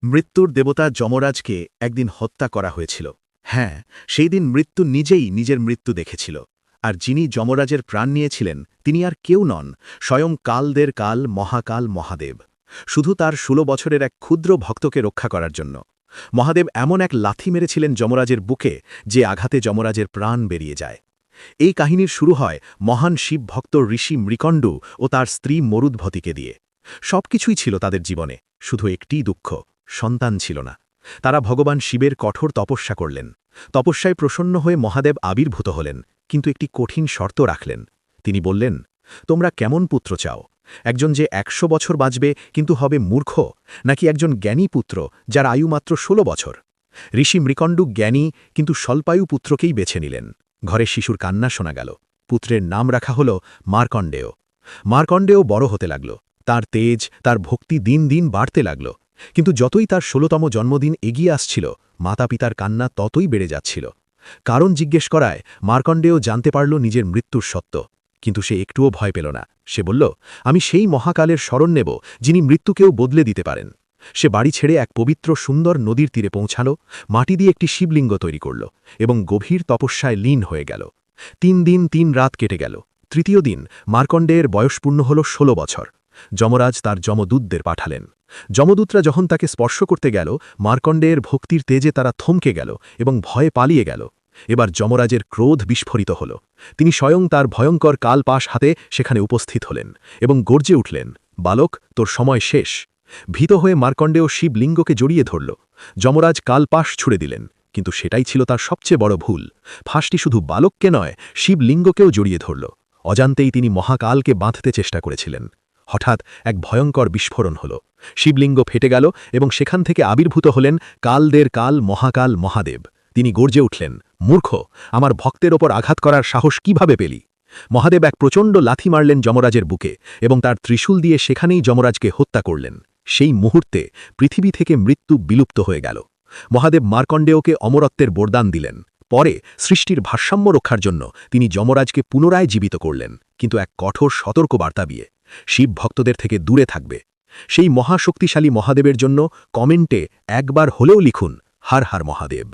মৃত্যুর দেবতা যমরাজকে একদিন হত্যা করা হয়েছিল। হ্যাঁ, সেই দিন মৃত্যু নিজেই নিজের মৃত্যু দেখেছিল। আর যিনি যমরাজের প্রাণ নিয়েছিলেন তিনি আর কেউ নন, স্বয়ং কালদের কাল মহাকাল মহাদেব। শুধু তার ১৬ বছরের এক ক্ষুদ্র ভক্তকে রক্ষা করার জন্য মহাদেব এমন এক লাথি মেরেছিলেন যমরাজের বুকে, যে আঘাতে যমরাজের প্রাণ বেরিয়ে যায়। এই কাহিনীর শুরু হয় মহান শিব ভক্ত ঋষি মৃকণ্ডু ও তার স্ত্রী মরুদ্ভতিকে দিয়ে। সবকিছুই ছিল তাদের জীবনে, শুধু একটিই দুঃখ, সন্তান ছিল না। তারা ভগবান শিবের কঠোর তপস্যা করলেন। তপস্যায় প্রসন্ন হয়ে মহাদেব আবির্ভূত হলেন, কিন্তু একটি কঠিন শর্ত রাখলেন। তিনি বললেন, তোমরা কেমন পুত্র চাও? একজন যে ১০০ বছর বাঁচবে কিন্তু হবে মূর্খ, নাকি একজন জ্ঞানী পুত্র যার আয়ু মাত্র ১৬ বছর? ঋষি মৃকণ্ডু জ্ঞানী কিন্তু স্বল্পায়ু পুত্রকেই বেছে নিলেন। ঘরে শিশুর কান্না শোনা গেল। পুত্রের নাম রাখা হল মার্কণ্ডেয়। মার্কণ্ডেয় বড় হতে লাগল। তার তেজ, তার ভক্তি দিন দিন বাড়তে লাগল। কিন্তু যতই তার ১৬তম জন্মদিন এগিয়ে আসছিল, মাতা পিতার কান্না ততই বেড়ে যাচ্ছিল। কারণ জিজ্ঞেস করায় মার্কণ্ডেয় জানতে পারল নিজের মৃত্যুর সত্য। কিন্তু সে একটুও ভয় পেল না। সে বলল, আমি সেই মহাকালের শরণ নেব যিনি মৃত্যুকেও বদলে দিতে পারেন। সে বাড়ি ছেড়ে এক পবিত্র সুন্দর নদীর তীরে পৌঁছাল, মাটি দিয়ে একটি শিবলিঙ্গ তৈরি করল এবং গভীর তপস্যায় লীন হয়ে গেল। ৩ দিন ৩ রাত কেটে গেল। তৃতীয় দিন মার্কণ্ডেয়ের বয়স পূর্ণ হল ১৬ বছর। যমরাজ তার যমদূতদের পাঠালেন। যমদূতরা যখন তাকে স্পর্শ করতে গেল, মার্কণ্ডেয়ের ভক্তির তেজে তারা থমকে গেল এবং ভয়ে পালিয়ে গেল। এবার যমরাজের ক্রোধ বিস্ফোরিত হল। তিনি স্বয়ং তার ভয়ঙ্কর কালপাশ হাতে সেখানে উপস্থিত হলেন এবং গর্জে উঠলেন, বালক, তোর সময় শেষ। ভীত হয়ে মার্কণ্ডেয় শিবলিঙ্গকে জড়িয়ে ধরল। যমরাজ কালপাশ ছুড়ে দিলেন, কিন্তু সেটাই ছিল তার সবচেয়ে বড় ভুল। ফাঁসটি শুধু বালককে নয়, শিবলিঙ্গকেও জড়িয়ে ধরল। অজান্তেই তিনি মহাকালকে বাঁধতে চেষ্টা করেছিলেন। হঠাৎ এক ভয়ঙ্কর বিস্ফোরণ হল। শিবলিঙ্গ ফেটে গেল এবং সেখান থেকে আবির্ভূত হলেন কালদের কাল মহাকাল মহাদেব। তিনি গর্জে উঠলেন, মূর্খ, আমার ভক্তের ওপর আঘাত করার সাহস কিভাবে পেলি? মহাদেব এক প্রচণ্ড লাথি মারলেন যমরাজের বুকে এবং তার ত্রিশূল দিয়ে সেখানেই যমরাজকে হত্যা করলেন। সেই মুহূর্তে পৃথিবী থেকে মৃত্যু বিলুপ্ত হয়ে গেল। মহাদেব মার্কণ্ডেয়কে অমরত্বের বরদান দিলেন। পরে সৃষ্টির ভারসাম্য রক্ষার জন্য তিনি যমরাজকে পুনরায় জীবিত করলেন, কিন্তু এক কঠোর সতর্কবার্তা দিয়ে, শিব ভক্তদের থেকে দূরে থাকবে। সেই মহাশক্তিশালী মহাদেবের জন্য কমেন্টে একবার হলেও লিখুন, হর হর মহাদেব।